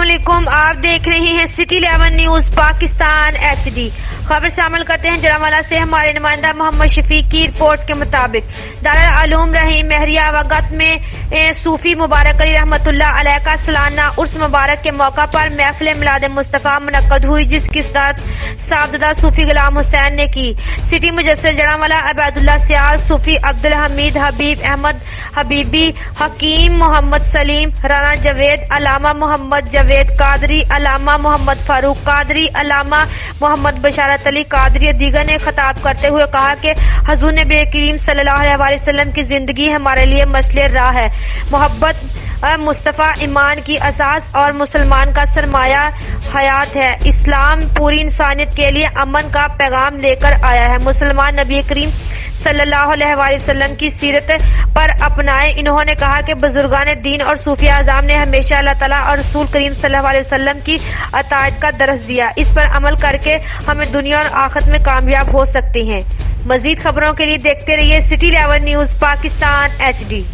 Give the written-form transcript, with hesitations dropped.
अस्सलामुअलैकुम, आप देख रहे हैं सिटी 11 न्यूज पाकिस्तान HD। खबर शामिल करते हैं जरावाला से हमारे नुमाइंदा मोहम्मद शफीक की रिपोर्ट के मुताबिक दारुल उलूम रहीम महरिया वगत में सूफी मुबारक अली रहमतुल्लाह अलैह का सालाना उर्स मुबारक के मौका पर महफिल मिलाद मुस्तफ़ा मुनक्कद हुई, जिसकी सदारत साहबजादा सूफी गुलाम हुसैन ने की। सिटी मुजस्सिर जरावाला अबैदुल्लाह सियाल, सूफी अब्दुल हमीद, हबीब अहमद हबीबी, हकीम मोहम्मद सलीम, राना जावेद, अलामा मोहम्मद जावेद कादरी, अलामा मोहम्मद फारूक कादरी, अलामा मोहम्मद बशारत अली कादरी दीगर ने खिताब करते हुए कहा कि हजूर नबी करीम सल्लल्लाहु अलैहि वसल्लम की जिंदगी हमारे लिए मसले राह है। मोहब्बत मुस्तफ़ा ईमान की असास और मुसलमान का सरमाया हयात है। इस्लाम पूरी इंसानियत के लिए अमन का पैगाम लेकर आया है। मुसलमान नबी करीम सल्लल्लाहु अलैहि वसल्लम की सीरत पर अपनाए। इन्होंने कहा कि बुजुर्गान दीन और सूफी आज़ाम ने हमेशा अल्लाह ताला और रसूल करीम सल्लल्लाहु अलैहि वसल्लम की अताअत का दर्स दिया। इस पर अमल करके हमें दुनिया और आखिरत में कामयाब हो सकते हैं। मजीद खबरों के लिए देखते रहिए सिटी 11 न्यूज पाकिस्तान HD।